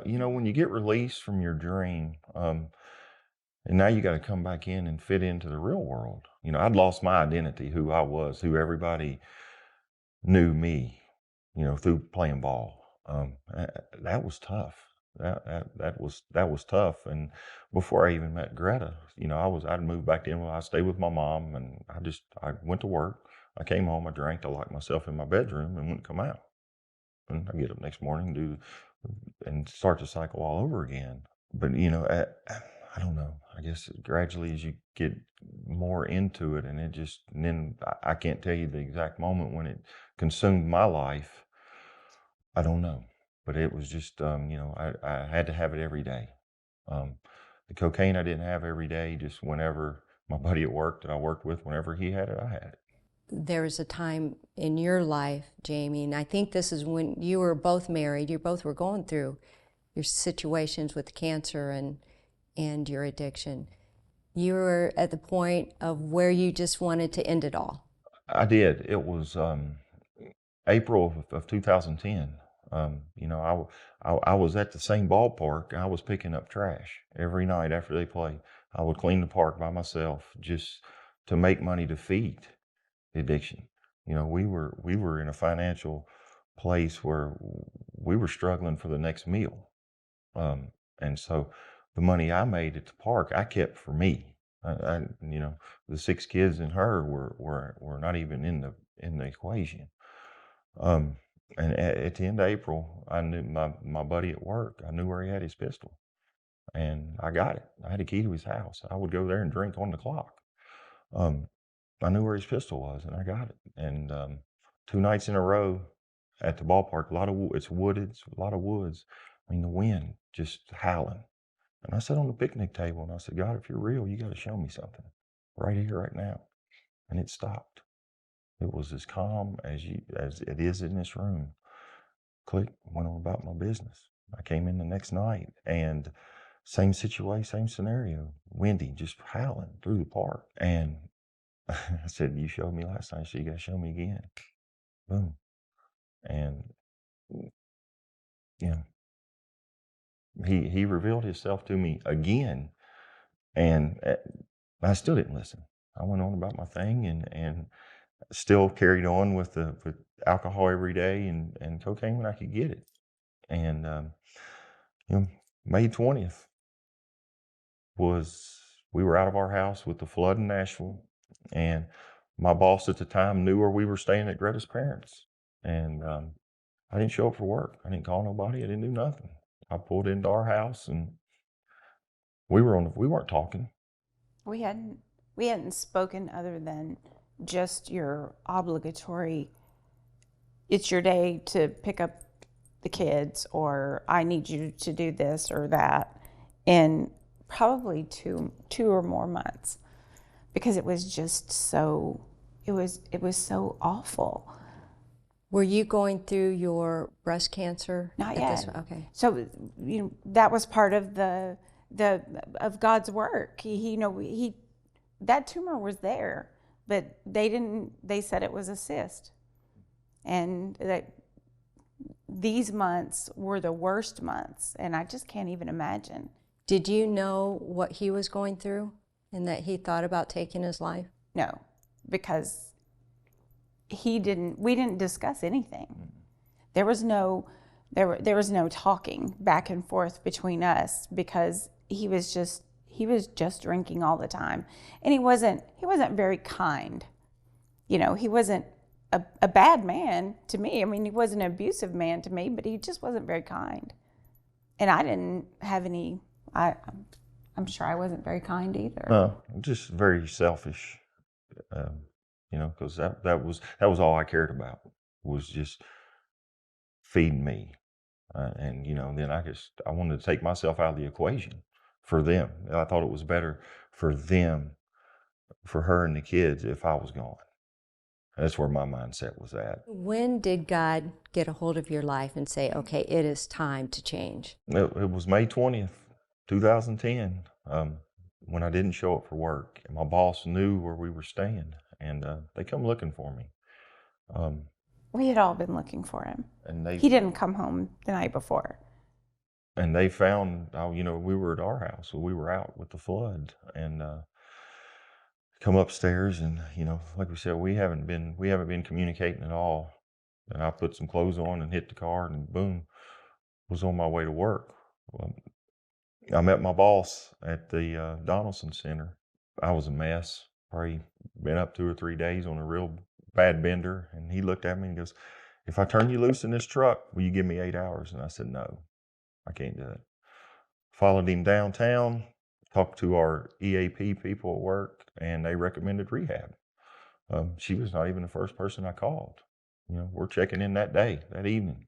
you know, when you get released from your dream, and now you got to come back in and fit into the real world. You know, I'd lost my identity, who I was, who everybody knew me, you know, through playing ball. That was tough. That was tough. And before I even met Greta, you know, I'd moved back in. I stayed with my mom, and I went to work. I came home, I drank, I locked myself in my bedroom, and wouldn't come out. And I get up next morning, and start the cycle all over again. But you know, I don't know. I guess gradually, as you get more into it, and then I can't tell you the exact moment when it consumed my life. I don't know, but it was just, you know, I had to have it every day. Um, the cocaine I didn't have every day, just whenever my buddy at work that I worked with, whenever he had it, I had it. There was a time in your life, Jamie, and I think this is when you were both married, you both were going through your situations with cancer and your addiction. You were at the point of where you just wanted to end it all. I did. It was April of 2010. You know, I was at the same ballpark. I was picking up trash every night after they played. I would clean the park by myself just to make money to feed the addiction. You know, we were in a financial place where we were struggling for the next meal. And so the money I made at the park, I kept for me. You know, the 6 kids and her were not even in the equation. Um, and at the end of April, I knew my buddy at work. I knew where he had his pistol, and I got it. I had a key to his house. I would go there and drink on the clock. Um, I knew where his pistol was, and I got it. And 2 nights in a row at the ballpark, it's wooded, it's a lot of woods. I mean, the wind just howling. And I sat on the picnic table and I said, God, if you're real, you got to show me something right here, right now. And it stopped. It was as calm as it is in this room. Click, went on about my business. I came in the next night and same situation, same scenario, windy, just howling through the park. And I said, you showed me last night, so you got to show me again. Boom. And, you know, he revealed himself to me again. And I still didn't listen. I went on about my thing and still carried on with alcohol every day and cocaine when I could get it. And, you know, May 20th we were out of our house with the flood in Nashville. And my boss at the time knew where we were staying at Greta's parents'. And I didn't show up for work. I didn't call nobody. I didn't do nothing. I pulled into our house and we weren't talking. We hadn't we hadn't spoken other than just your obligatory, it's your day to pick up the kids, or I need you to do this or that, in probably two or more months, because it was just so it was so awful. Were you going through your breast cancer? Not at this? yet. Okay. So that was part of the of God's work. He that tumor was there, but they said it was a cyst, and that these months were the worst months, and I just can't even imagine. Did you know what he was going through and that he thought about taking his life? No, because we didn't discuss anything. There was no talking back and forth between us, because he was just drinking all the time, and he wasn't very kind. He wasn't a bad man to me. I mean, he wasn't an abusive man to me, but he just wasn't very kind. And I didn't have any. I'm sure I wasn't very kind either. No, just very selfish. Because that was all I cared about, was just feeding me, and then I wanted to take myself out of the equation for them. I thought it was better for them, for her and the kids, if I was gone. That's where my mindset was at. When did God get a hold of your life and say, okay, it is time to change? It was May 20th, 2010, when I didn't show up for work. And my boss knew where we were staying, and they come looking for me. We had all been looking for him. And He didn't come home the night before. and they found, we were at our house, so we were out with the flood, and come upstairs, and like we said, we haven't been communicating at all. And I put some clothes on and hit the car, and boom, was on my way to work. Well, I met my boss at the Donaldson Center. I was a mess. Probably been up 2 or 3 days on a real bad bender, and he looked at me and goes, "If I turn you loose in this truck, will you give me 8 hours?" And I said, "No, I can't do it." Followed him downtown, talked to our EAP people at work, and they recommended rehab. She was not even the first person I called. We're checking in that day, that evening.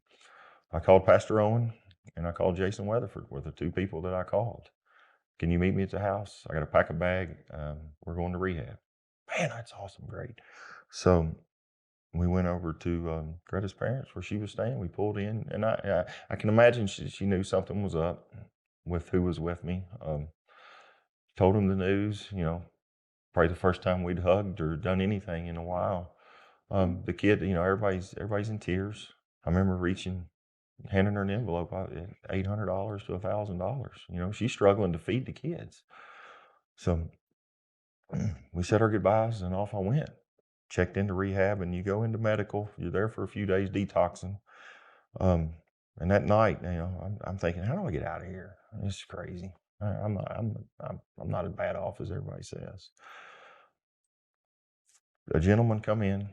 I called Pastor Owen and I called Jason Weatherford, were the two people that I called. "Can you meet me at the house? I got to pack a bag. We're going to rehab." Man, that's awesome. Great. So we went over to Greta's parents where she was staying. We pulled in, and I can imagine she knew something was up with who was with me. Told them the news, probably the first time we'd hugged or done anything in a while. The kid, everybody's in tears. I remember handing her an envelope, $800 to $1,000. She's struggling to feed the kids. So we said our goodbyes, and off I went. Checked into rehab, and you go into medical. You're there for a few days detoxing. And that night, I'm thinking, how do I get out of here? This is crazy. I'm not as bad off as everybody says. A gentleman come in.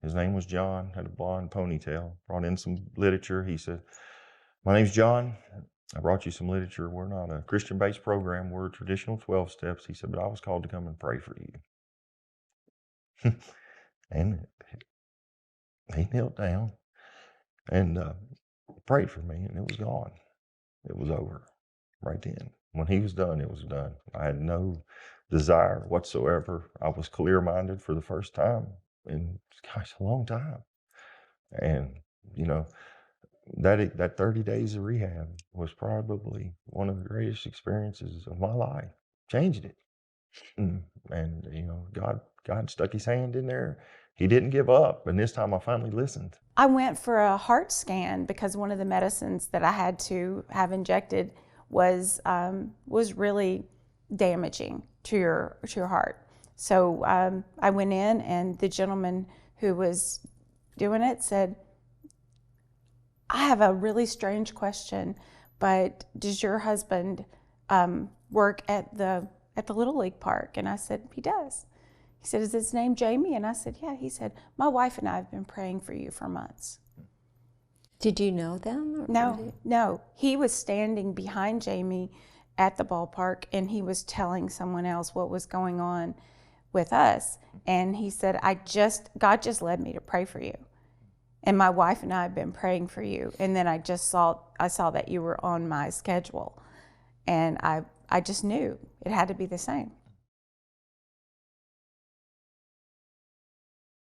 His name was John, had a blonde ponytail, brought in some literature. He said, "My name's John. I brought you some literature. We're not a Christian-based program. We're a traditional 12 steps." He said, "But I was called to come and pray for you." And he knelt down and prayed for me, and it was gone. It was over right then. When he was done, it was done. I had no desire whatsoever. I was clear-minded for the first time in, a long time. And, that 30 days of rehab was probably one of the greatest experiences of my life. Changed it. And God stuck his hand in there. He didn't give up. And this time I finally listened. I went for a heart scan because one of the medicines that I had to have injected was really damaging to your heart. So I went in, and the gentleman who was doing it said, "I have a really strange question, but does your husband work at the Little League Park?" And I said, "He does." He said, "Is his name Jamie?" And I said, "Yeah." He said, "My wife and I have been praying for you for months." Did you know them? No. He was standing behind Jamie at the ballpark, and he was telling someone else what was going on with us. And he said, God just led me to pray for you. And my wife and I have been praying for you. And then I saw that you were on my schedule. And I just knew it had to be the same.